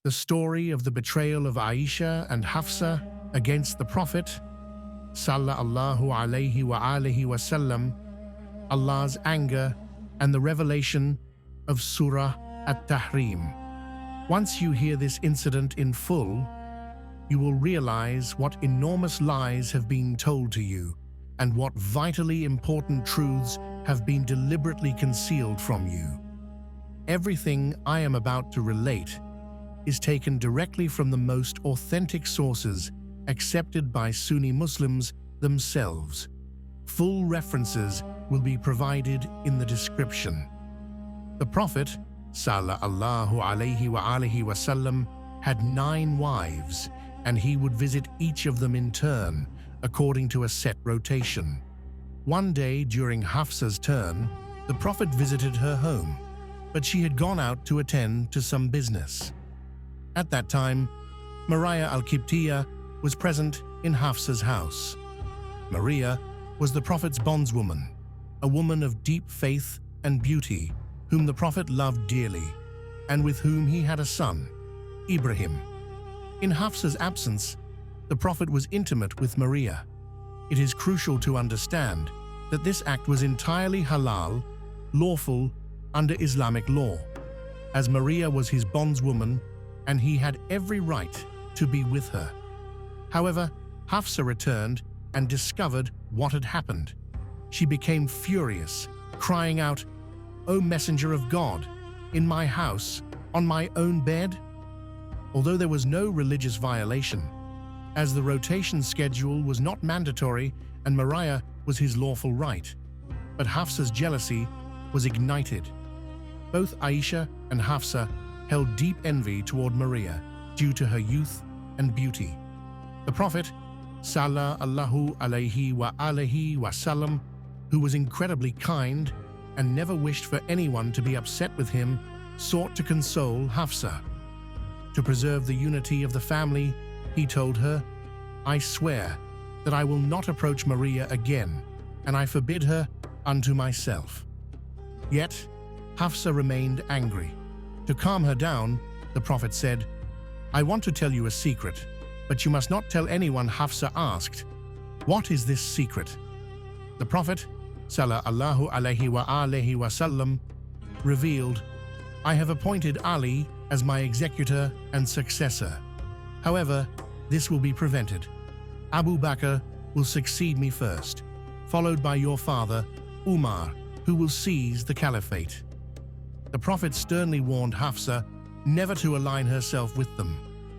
the story of the betrayal of Aisha and Hafsa against the Prophet sallallahu alaihi wasallam, Allah's anger, and the revelation of Surah At-Tahrim. Once you hear this incident in full, you will realize what enormous lies have been told to you and what vitally important truths have been deliberately concealed from you. Everything I am about to relate is taken directly from the most authentic sources accepted by Sunni Muslims themselves. Full references will be provided in the description. The Prophet sallallahu alaihi wasallam had 9 wives, and he would visit each of them in turn according to a set rotation. One day during Hafsa's turn, the Prophet visited her home, but she had gone out to attend to some business. At that time, Maria al-Qibtiyya was present in Hafsa's house. Maria was the Prophet's bondswoman, a woman of deep faith and beauty, whom the Prophet loved dearly, and with whom he had a son, Ibrahim. In Hafsa's absence, the Prophet was intimate with Maria. It is crucial to understand that this act was entirely halal, lawful under Islamic law, as Maria was his bondswoman and he had every right to be with her. However, Hafsa returned and discovered what had happened. She became furious, crying out, "O Messenger of God, in my house, on my own bed?" Although there was no religious violation, as the rotation schedule was not mandatory and Maria was his lawful right, but Hafsa's jealousy was ignited. Both Aisha and Hafsa held deep envy toward Maria due to her youth and beauty. The Prophet sallallahu alaihi wasallam, who was incredibly kind and never wished for anyone to be upset with him, sought to console Hafsa. To preserve the unity of the family, he told her, "I swear that I will not approach Maria again, and I forbid her unto myself." Yet, Hafsa remained angry. To calm her down, the Prophet said, "I want to tell you a secret, but you must not tell anyone." Hafsa asked, "What is this secret?" The Prophet sallallahu alaihi wasallam revealed, "I have appointed Ali as my executor and successor. However, this will be prevented. Abu Bakr will succeed me first, followed by your father, Umar, who will seize the Caliphate." The Prophet sternly warned Hafsa never to align herself with them,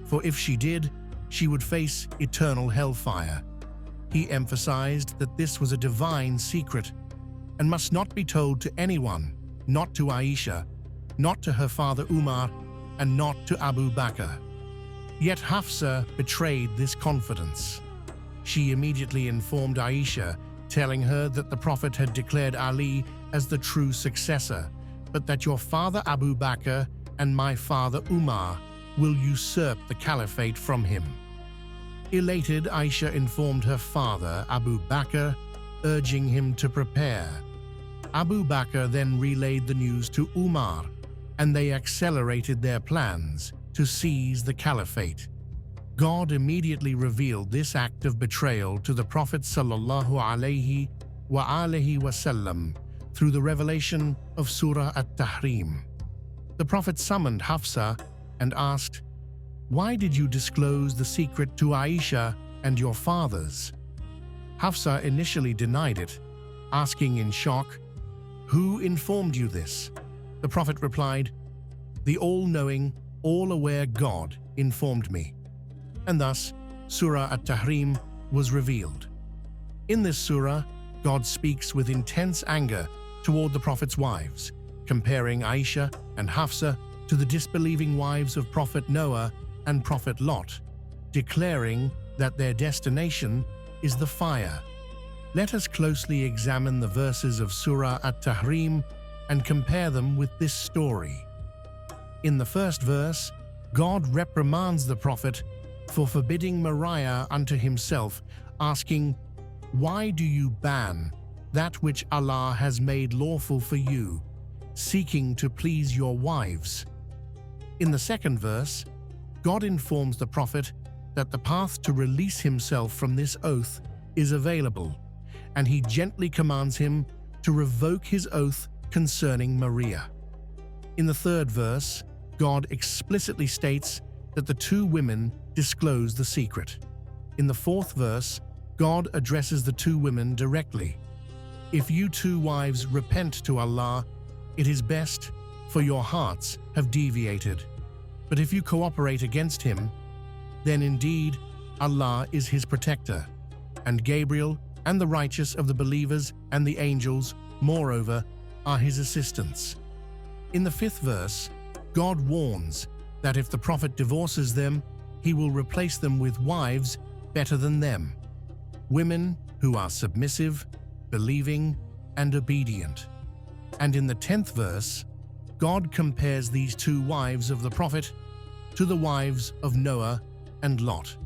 for if she did, she would face eternal hellfire. He emphasized that this was a divine secret and must not be told to anyone, not to Aisha, not to her father Umar, and not to Abu Bakr. Yet Hafsa betrayed this confidence. She immediately informed Aisha, telling her that the Prophet had declared Ali as the true successor, but that your father Abu Bakr and my father Umar will usurp the caliphate from him. Elated, Aisha informed her father Abu Bakr, urging him to prepare. Abu Bakr then relayed the news to Umar, and they accelerated their plans to seize the caliphate. God immediately revealed this act of betrayal to the Prophet sallallahu alaihi wasallam through the revelation of Surah At-Tahrim. The Prophet summoned Hafsa and asked, "Why did you disclose the secret to Aisha and your fathers?" Hafsa initially denied it, asking in shock, "Who informed you this?" The Prophet replied, "The all-knowing, all-aware God informed me." And thus, Surah At-Tahrim was revealed. In this surah, God speaks with intense anger toward the Prophet's wives, comparing Aisha and Hafsa to the disbelieving wives of Prophet Noah and Prophet Lot, declaring that their destination is the fire. Let us closely examine the verses of Surah At-Tahrim and compare them with this story. In the first verse, God reprimands the Prophet for forbidding Maria unto himself, asking, "Why do you ban that which Allah has made lawful for you, seeking to please your wives?" In the second verse, God informs the Prophet that the path to release himself from this oath is available, and he gently commands him to revoke his oath concerning Maria. In the 3rd verse, God explicitly states that the 2 women disclose the secret. In the 4th verse, God addresses the 2 women directly. If you 2 wives repent to Allah, it is best, for your hearts have deviated. But if you cooperate against him, then indeed Allah is his protector, and Gabriel and the righteous of the believers and the angels, moreover, are his assistants. In the 5th verse, God warns that if the Prophet divorces them, he will replace them with wives better than them, women who are submissive, believing, and obedient. And in the 10th verse, God compares these 2 wives of the Prophet to the wives of Noah and Lot.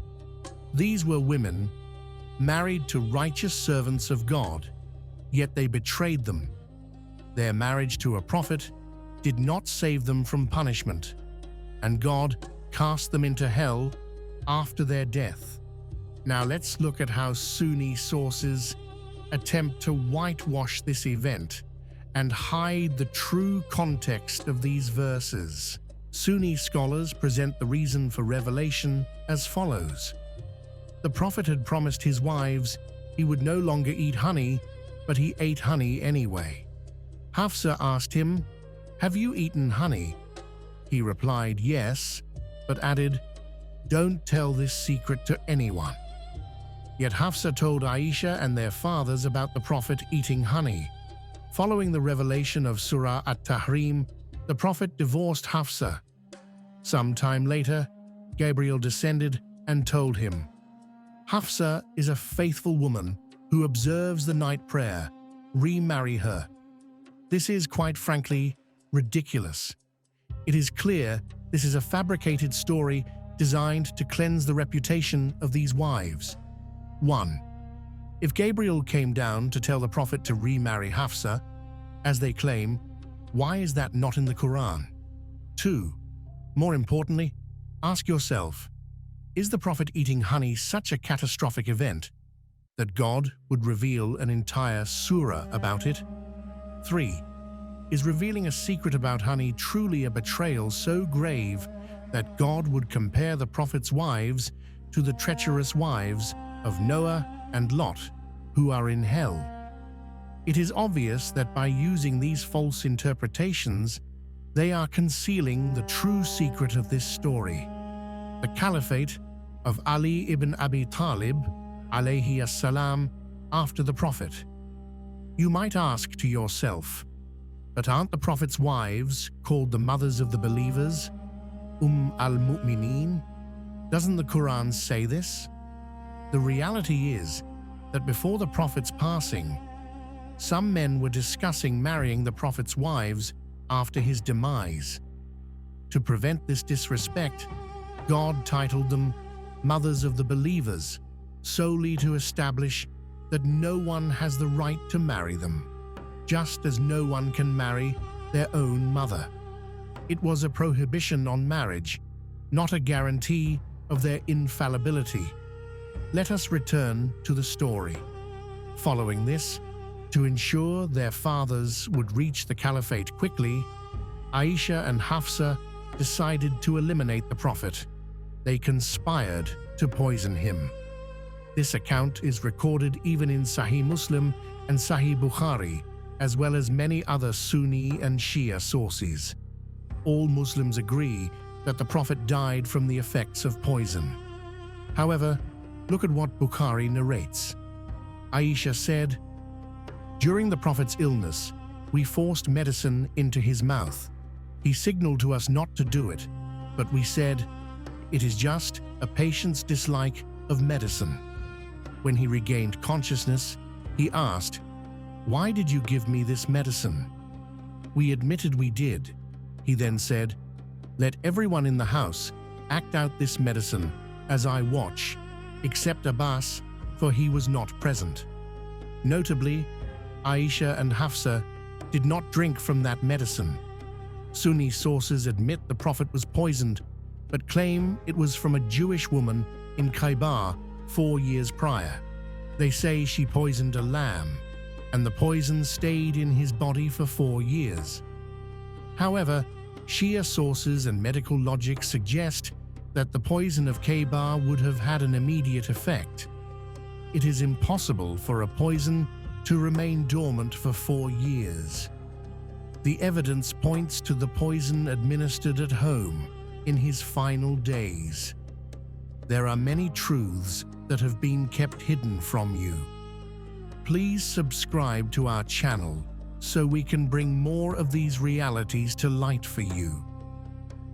These were women married to righteous servants of God, yet they betrayed them. Their marriage to a prophet did not save them from punishment, and God cast them into hell after their death. Now let's look at how Sunni sources attempt to whitewash this event and hide the true context of these verses. Sunni scholars present the reason for revelation as follows. The Prophet had promised his wives he would no longer eat honey, but he ate honey anyway. Hafsa asked him, "Have you eaten honey?" He replied, "Yes," but added, "Don't tell this secret to anyone." Yet Hafsa told Aisha and their fathers about the Prophet eating honey. Following the revelation of Surah At-Tahrim, the Prophet divorced Hafsa. Some time later, Gabriel descended and told him, "Hafsa is a faithful woman who observes the night prayer. Remarry her." This is, quite frankly, ridiculous. It is clear this is a fabricated story designed to cleanse the reputation of these wives. 1. If Gabriel came down to tell the Prophet to remarry Hafsa, as they claim, why is that not in the Quran? 2. More importantly, ask yourself, is the Prophet eating honey such a catastrophic event that God would reveal an entire surah about it? 3. Is revealing a secret about honey truly a betrayal so grave that God would compare the Prophet's wives to the treacherous wives of Noah and Lot, who are in hell? It is obvious that by using these false interpretations, they are concealing the true secret of this story. The Caliphate of Ali ibn Abi Talib, alayhi as-salam, after the Prophet. You might ask to yourself, but aren't the Prophet's wives called the mothers of the believers? al-Mu'mineen? Doesn't the Quran say this? The reality is that before the Prophet's passing, some men were discussing marrying the Prophet's wives after his demise. To prevent this disrespect, God titled them Mothers of the Believers, solely to establish that no one has the right to marry them, just as no one can marry their own mother. It was a prohibition on marriage, not a guarantee of their infallibility. Let us return to the story. Following this, to ensure their fathers would reach the Caliphate quickly, Aisha and Hafsa decided to eliminate the Prophet. They conspired to poison him. This account is recorded even in Sahih Muslim and Sahih Bukhari, as well as many other Sunni and Shia sources. All Muslims agree that the Prophet died from the effects of poison. However, look at what Bukhari narrates. Aisha said, "During the Prophet's illness, we forced medicine into his mouth. He signaled to us not to do it, but we said, 'It is just a patient's dislike of medicine.' When he regained consciousness, he asked, 'Why did you give me this medicine?' We admitted we did. He then said, 'Let everyone in the house act out this medicine as I watch, except Abbas, for he was not present.' Notably, Aisha and Hafsa did not drink from that medicine. Sunni sources admit the Prophet was poisoned, but claim it was from a Jewish woman in Khaybar 4 years prior. They say she poisoned a lamb, and the poison stayed in his body for 4 years. However, Shia sources and medical logic suggest that the poison of Khaybar would have had an immediate effect. It is impossible for a poison to remain dormant for 4 years. The evidence points to the poison administered at home in his final days. There are many truths that have been kept hidden from you. Please subscribe to our channel so we can bring more of these realities to light for you.